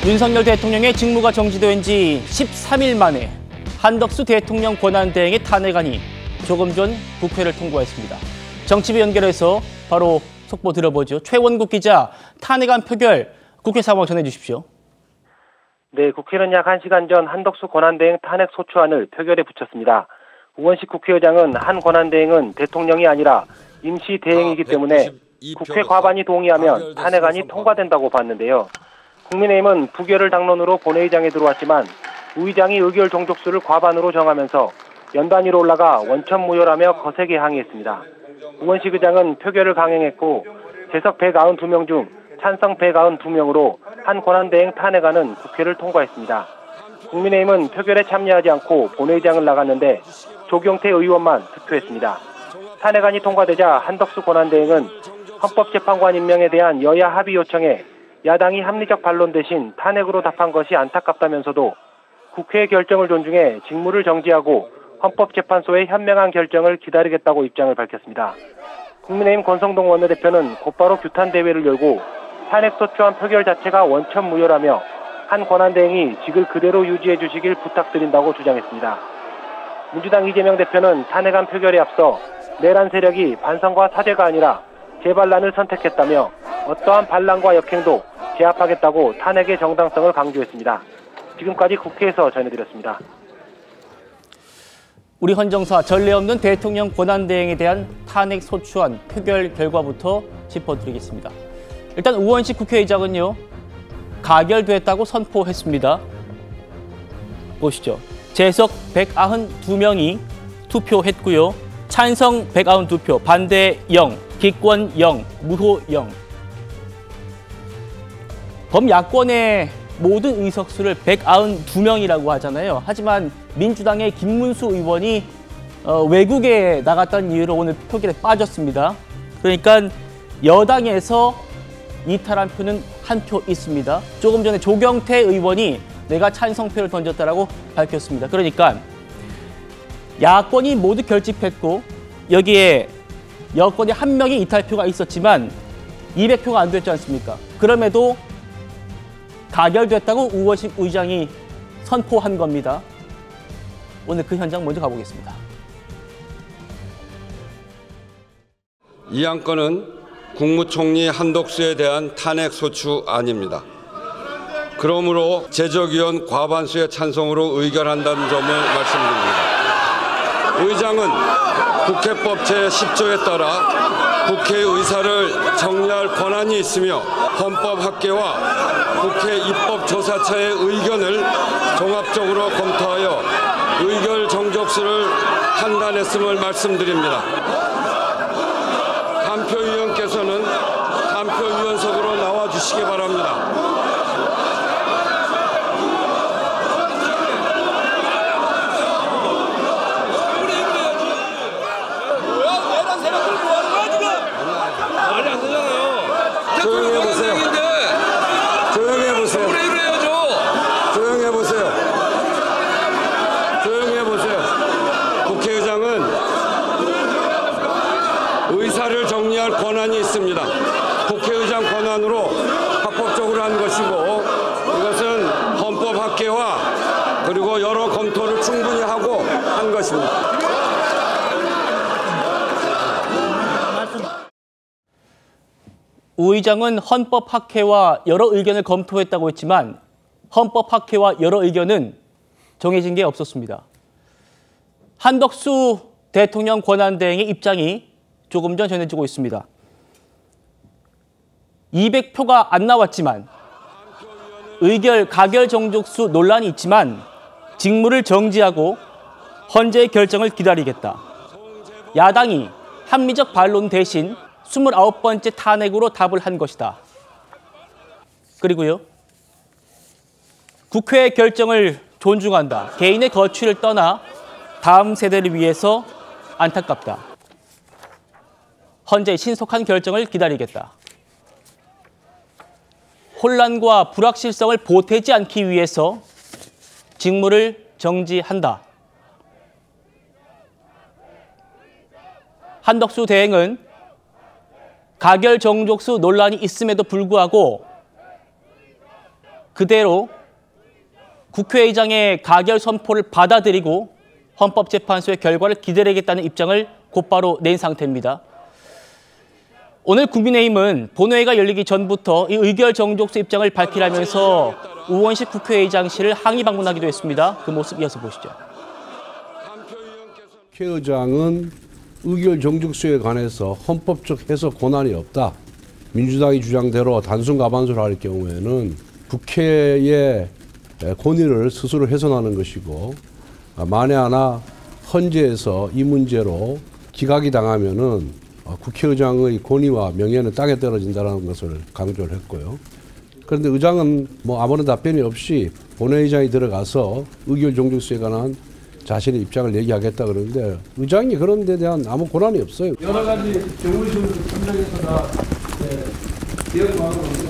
윤석열 대통령의 직무가 정지된 지 13일 만에 한덕수 대통령 권한대행의 탄핵안이 조금 전 국회를 통과했습니다. 정치부 연결해서 바로 속보 들어보죠. 최원국 기자, 탄핵안 표결, 국회 상황 전해주십시오. 네, 국회는 약 1시간 전 한덕수 권한대행 탄핵 소추안을 표결에 붙였습니다. 우원식 국회의장은 한 권한대행은 대통령이 아니라 임시 대행이기 때문에 국회 과반이 동의하면 탄핵안이 통과된다고 봤는데요. 국민의힘은 부결을 당론으로 본회의장에 들어왔지만 우 의장이 의결 종족수를 과반으로 정하면서 연단위로 올라가 원천 무효라며 거세게 항의했습니다. 우원식 의장은 표결을 강행했고 재석 192명 중 찬성 192명으로 한 권한대행 탄핵안은 국회를 통과했습니다. 국민의힘은 표결에 참여하지 않고 본회의장을 나갔는데 조경태 의원만 투표했습니다. 탄핵안이 통과되자 한덕수 권한대행은 헌법재판관 임명에 대한 여야 합의 요청에 야당이 합리적 반론 대신 탄핵으로 답한 것이 안타깝다면서도 국회의 결정을 존중해 직무를 정지하고 헌법재판소의 현명한 결정을 기다리겠다고 입장을 밝혔습니다. 국민의힘 권성동 원내대표는 곧바로 규탄 대회를 열고 탄핵소추안 표결 자체가 원천 무효라며 한 권한대행이 직을 그대로 유지해 주시길 부탁드린다고 주장했습니다. 민주당 이재명 대표는 탄핵안 표결에 앞서 내란 세력이 반성과 사죄가 아니라 재반란을 선택했다며 어떠한 반란과 역행도 제압하겠다고 탄핵의 정당성을 강조했습니다. 지금까지 국회에서 전해드렸습니다. 우리 헌정사 전례 없는 대통령 권한대행에 대한 탄핵 소추안 표결 결과부터 짚어드리겠습니다. 일단 우원식 국회의장은요, 가결됐다고 선포했습니다. 보시죠. 재석 192명이 투표했고요. 찬성 192표, 반대 0, 기권 0, 무효 0. 범야권의 모든 의석수를 192명이라고 하잖아요. 하지만 민주당의 김문수 의원이 외국에 나갔다는 이유로 오늘 표결에 빠졌습니다. 그러니까 여당에서 이탈한 표는 한 표 있습니다. 조금 전에 조경태 의원이 내가 찬성표를 던졌다라고 밝혔습니다. 그러니까 야권이 모두 결집했고 여기에 여권이 한 명의 이탈표가 있었지만 200표가 안 됐지 않습니까? 그럼에도 가결됐다고 우원식 의장이 선포한 겁니다. 오늘 그 현장 먼저 가보겠습니다. 이 안건은 국무총리 한덕수에 대한 탄핵 소추안입니다. 그러므로 제적위원 과반수의 찬성으로 의결한다는 점을 말씀드립니다. 의장은 국회법 제10조에 따라 국회 의사를 정리할 권한이 있으며 헌법학계와 국회 입법조사처의 의견을 종합적으로 검토하여 의결 정족수를 판단했음을 말씀드립니다. 단표위원께서는 단표위원석으로 나와주시기 바랍니다. 조용히 해보세요. 조용히 해보세요. 조용히 해보세요. 조용히 해보세요. 국회의장은 의사를 정리할 권한이 있습니다. 국회의장 권한으로 합법적으로 한 것이고 이것은 헌법학계와 그리고 여러 검토를 충분히 하고 한 것입니다. 우 의장은 헌법학회와 여러 의견을 검토했다고 했지만 헌법학회와 여러 의견은 정해진 게 없었습니다. 한덕수 대통령 권한대행의 입장이 조금 전 전해지고 있습니다. 200표가 안 나왔지만 의결, 가결 정족수 논란이 있지만 직무를 정지하고 헌재의 결정을 기다리겠다. 야당이 합리적 반론 대신 29번째 탄핵으로 답을 한 것이다. 그리고요, 국회의 결정을 존중한다. 개인의 거취를 떠나 다음 세대를 위해서 안타깝다. 헌재의 신속한 결정을 기다리겠다. 혼란과 불확실성을 보태지 않기 위해서 직무를 정지한다. 한덕수 대행은 가결 정족수 논란이 있음에도 불구하고 그대로 국회의장의 가결 선포를 받아들이고 헌법재판소의 결과를 기다리겠다는 입장을 곧바로 낸 상태입니다. 오늘 국민의힘은 본회의가 열리기 전부터 이 의결 정족수 입장을 밝히라면서 우원식 국회의장실을 항의 방문하기도 했습니다. 그 모습 이어서 보시죠. 국회의장은 의결 정족수에 관해서 헌법적 해석 권한이 없다. 민주당이 주장대로 단순 과반수를 할 경우에는 국회의 권위를 스스로 훼손하는 것이고, 만에 하나 헌재에서 이 문제로 기각이 당하면은 국회의장의 권위와 명예는 땅에 떨어진다는 것을 강조를 했고요. 그런데 의장은 아무런 답변이 없이 본회의장이 들어가서 의결 정족수에 관한 자신의 입장을 얘기하겠다 그러는데 의장이 그런 데 대한 아무 권한이 없어요. 여러 가지 정의식을 판정해서 다 대응하고